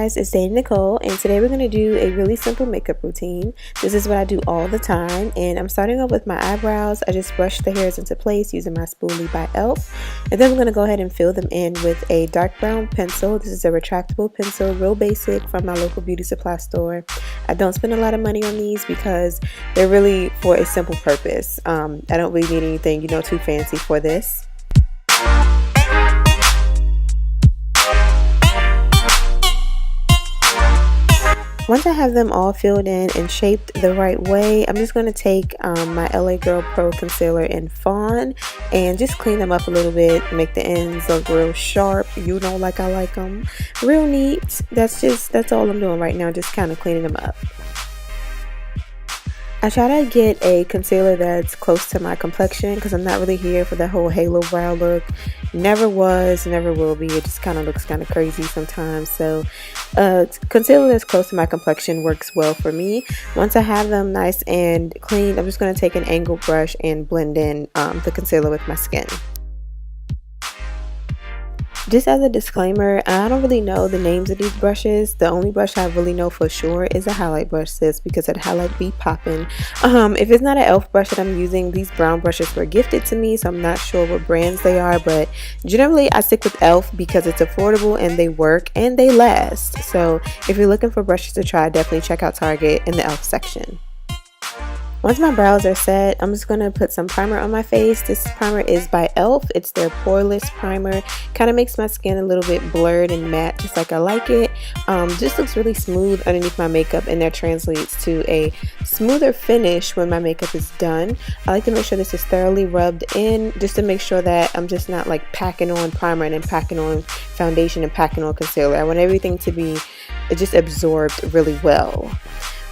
guys, it's Nicole, and today we're going to do a really simple makeup routine. This is what I do all the time, and I'm starting off with my eyebrows. I just brush the hairs into place using my spoolie by e.l.f. And then I'm going to go ahead and fill them in with a dark brown pencil. This is a retractable pencil, real basic, from my local beauty supply store. I don't spend a lot of money on these because they're really for a simple purpose. I don't really need anything, too fancy for this. Once I have them all filled in and shaped the right way, I'm just going to take my LA Girl Pro Concealer in Fawn and just clean them up a little bit, make the ends look real sharp, like I like them, real neat. That's all I'm doing right now, just kind of cleaning them up. I try to get a concealer that's close to my complexion because I'm not really here for the whole halo brow look. Never was, never will be. It just kind of looks kind of crazy sometimes. So concealer that's close to my complexion works well for me. Once I have them nice and clean, I'm just going to take an angled brush and blend in the concealer with my skin. Just as a disclaimer, I don't really know the names of these brushes. The only brush I really know for sure is a highlight brush, sis, because that highlight be poppin'. If it's not an e.l.f. brush that I'm using, these brown brushes were gifted to me, so I'm not sure what brands they are, but generally I stick with e.l.f. because it's affordable and they work and they last. So if you're looking for brushes to try, definitely check out Target in the e.l.f. section. Once my brows are set, I'm just going to put some primer on my face. This primer is by e.l.f. It's their Poreless Primer. Kind of makes my skin a little bit blurred and matte, just like I like it. Just looks really smooth underneath my makeup, and that translates to a smoother finish when my makeup is done. I like to make sure this is thoroughly rubbed in, just to make sure that I'm just not like packing on primer and then packing on foundation and packing on concealer. I want everything to be just absorbed really well.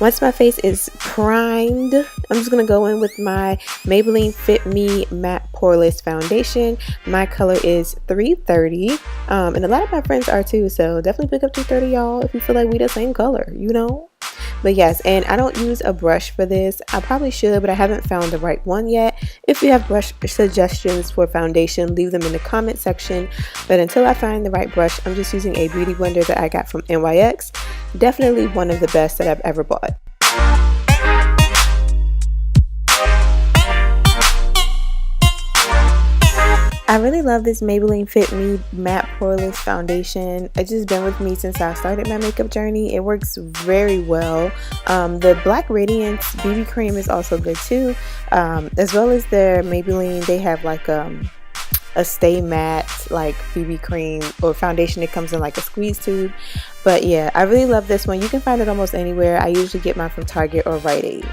Once my face is primed, I'm just going to go in with my Maybelline Fit Me Matte Poreless Foundation. My color is 330, and a lot of my friends are too, so definitely pick up 230, y'all, if you feel like we the same color, But yes, and I don't use a brush for this. I probably should, but I haven't found the right one yet. If you have brush suggestions for foundation, leave them in the comment section. But until I find the right brush, I'm just using a beauty blender that I got from NYX. Definitely one of the best that I've ever bought. I really love this Maybelline Fit Me Matte Poreless Foundation. It's just been with me since I started my makeup journey. It works very well. The Black Radiance BB cream is also good too. As well as their Maybelline, they have like a Stay Matte like BB cream or foundation. It comes in like a squeeze tube. But yeah, I really love this one. You can find it almost anywhere. I usually get mine from Target or Rite Aid.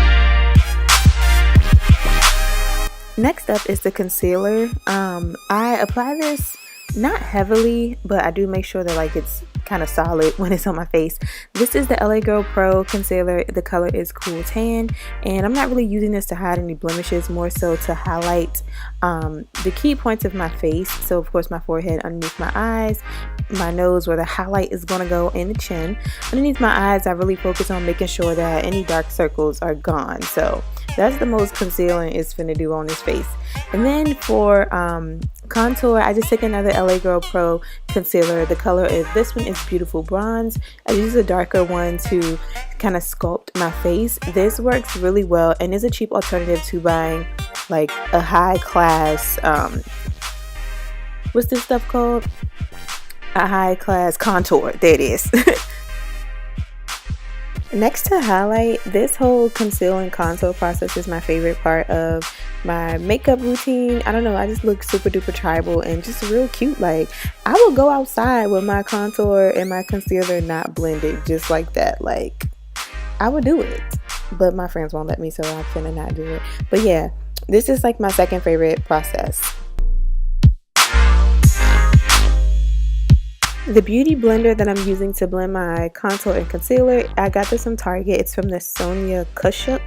Next up is the concealer. I apply this not heavily, but I do make sure that like it's kind of solid when it's on my face. This is the LA Girl Pro Concealer. The color is Cool Tan, and I'm not really using this to hide any blemishes, more so to highlight the key points of my face. So of course my forehead, underneath my eyes, my nose where the highlight is going to go, in the chin. Underneath my eyes, I really focus on making sure that any dark circles are gone. So that's the most concealing it's finna do on this face. And then for contour, I just took another LA Girl Pro concealer. The color is, this one is Beautiful Bronze. I use a darker one to kind of sculpt my face. This works really well and is a cheap alternative to buying like a high class, what's this stuff called? A high class contour. There it is. Next to highlight, this whole conceal and contour process is my favorite part of my makeup routine. I don't know, I just look super duper tribal and just real cute. Like, I will go outside with my contour and my concealer not blended just like that. Like, I would do it, but my friends won't let me, so I'm finna not do it. But yeah, this is like my second favorite process. The beauty blender that I'm using to blend my contour and concealer, I got this from Target. It's from the Sonia Kashuk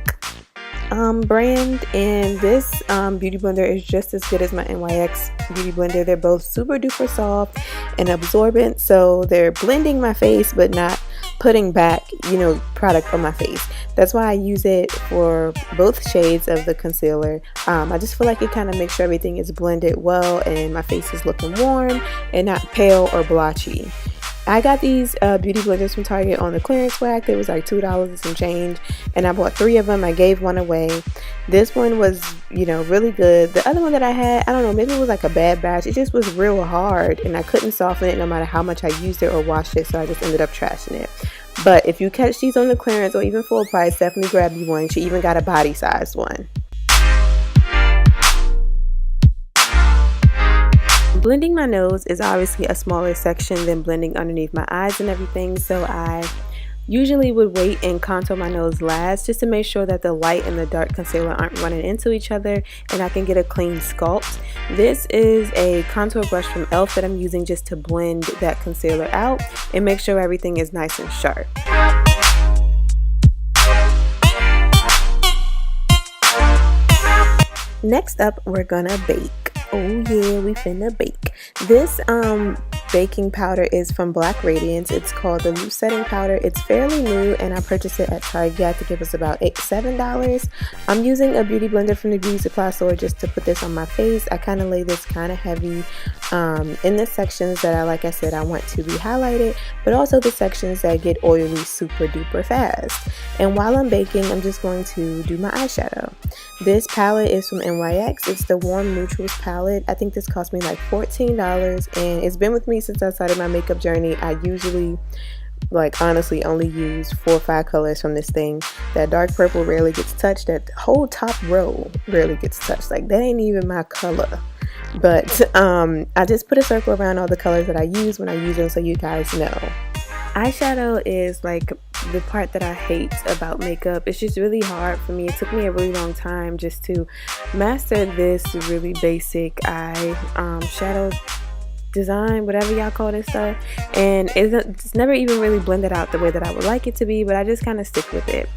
brand, and this beauty blender is just as good as my NYX beauty blender. They're both super duper soft and absorbent, so they're blending my face but not putting back product on my face. That's why I use it for both shades of the concealer. I just feel like it kind of makes sure everything is blended well and my face is looking warm and not pale or blotchy. I got these beauty blenders from Target on the clearance rack. It was like $2 and some change, and I bought 3 of them. I gave one away. This one was, you know, really good. The other one that I had, I don't know, maybe it was like a bad batch. It just was real hard, and I couldn't soften it no matter how much I used it or washed it, so I just ended up trashing it. But if you catch these on the clearance or even full price, definitely grab you one. She even got a body sized one. Blending my nose is obviously a smaller section than blending underneath my eyes and everything, so I usually would wait and contour my nose last just to make sure that the light and the dark concealer aren't running into each other and I can get a clean sculpt. This is a contour brush from e.l.f. that I'm using just to blend that concealer out and make sure everything is nice and sharp. Next up, we're gonna bake. Oh yeah, we finna bake. This baking powder is from Radiance. It's called the Loose Setting Powder. It's fairly new and I purchased it at Target. I think it was about $7. I'm using a beauty blender from the beauty supply store just to put this on my face. I kind of lay this kind of heavy in the sections that like I said, I want to be highlighted, but also the sections that get oily super duper fast. And while I'm baking, I'm just going to do my eyeshadow. This palette is from NYX. It's the Warm Neutrals palette. I think this cost me like $14 and it's been with me since I started my makeup journey. I usually, like, honestly only use 4 or 5 colors from this thing. That dark purple rarely gets touched. That whole top row rarely gets touched. Like, that ain't even my color. But I just put a circle around all the colors that I use when I use them so you guys know. Eyeshadow is like the part that I hate about makeup. It's just really hard for me. It took me a really long time just to master this really basic eye shadow design, whatever y'all call this stuff, and it's never even really blended out the way that I would like it to be, but I just kind of stick with it.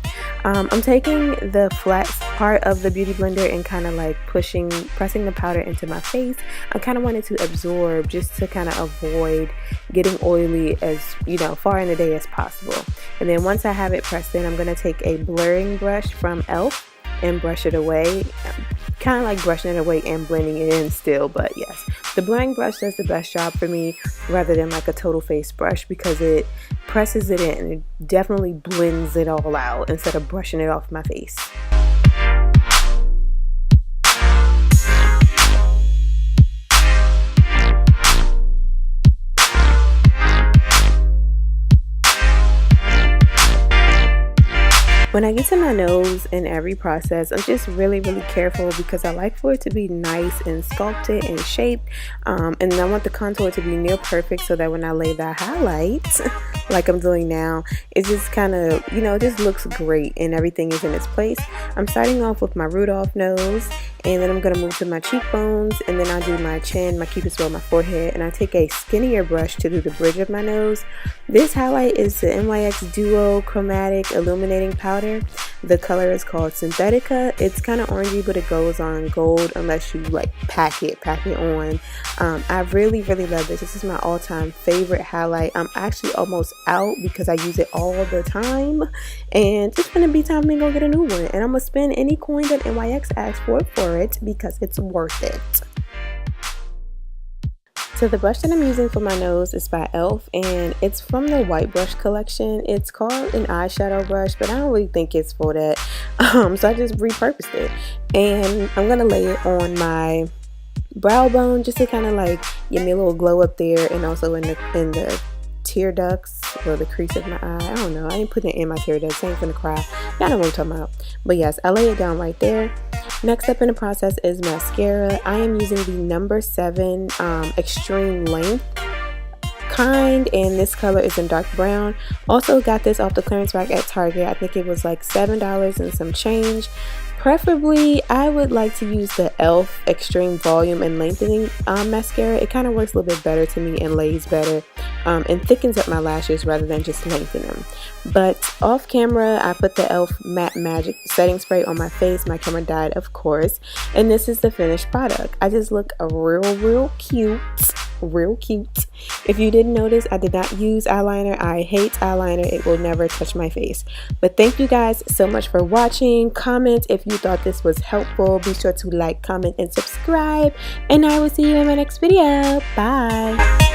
I'm taking the flat part of the beauty blender and kind of like pressing the powder into my face. I kind of wanted to absorb just to kind of avoid getting oily as, you know, far in the day as possible. And then once I have it pressed in, I'm going to take a blurring brush from e.l.f. and brush it away, kind of like brushing it away and blending it in still. But yes, the blurring brush does the best job for me rather than like a total face brush, because it presses it in and it definitely blends it all out instead of brushing it off my face. When I get to my nose in every process, I'm just really careful because I like for it to be nice and sculpted and shaped, and I want the contour to be near perfect so that when I lay the highlights like I'm doing now, it just kind of, you know, just looks great and everything is in its place. I'm starting off with my Rudolph nose, and then I'm going to move to my cheekbones, and then I'll do my chin, my cupid's bow, my forehead, and I take a skinnier brush to do the bridge of my nose. This highlight is the NYX DuoChromatic Illuminating Powder. The color is called Synthetica. It's kind of orangey, but it goes on gold unless you like pack it on. I really love this. This is my all-time favorite highlight. I'm actually almost out because I use it all the time, and it's gonna be time for me to go get a new one, and I'm gonna spend any coin that NYX asks for it because it's worth it. So the brush that I'm using for my nose is by e.l.f. and it's from the white brush collection. It's called an eyeshadow brush, but I don't really think it's for that. So I just repurposed it, and I'm gonna lay it on my brow bone just to kind of like give me a little glow up there, and also in the tear ducts or the crease of my eye. I don't know, I ain't putting it in my tear ducts, I ain't finna cry. Y'all know what I'm talking about. But yes, I lay it down right there. Next up in the process is mascara. I am using the number 7 extreme length kind, and this color is in dark brown. Also got this off the clearance rack at Target. I think it was like $7 and some change. Preferably, I would like to use the e.l.f. Extreme Volume and Lengthening mascara. It kind of works a little bit better to me and lays better and thickens up my lashes rather than just lengthening them. But off camera, I put the e.l.f. Matte Magic Setting Spray on my face. My camera died, of course. And this is the finished product. I just look real cute. Real cute. If you didn't notice, I did not use eyeliner. I hate eyeliner. It will never touch my face. But thank you guys so much for watching. Comment if you thought this was helpful. Be sure to like, comment, and subscribe. And I will see you in my next video. Bye.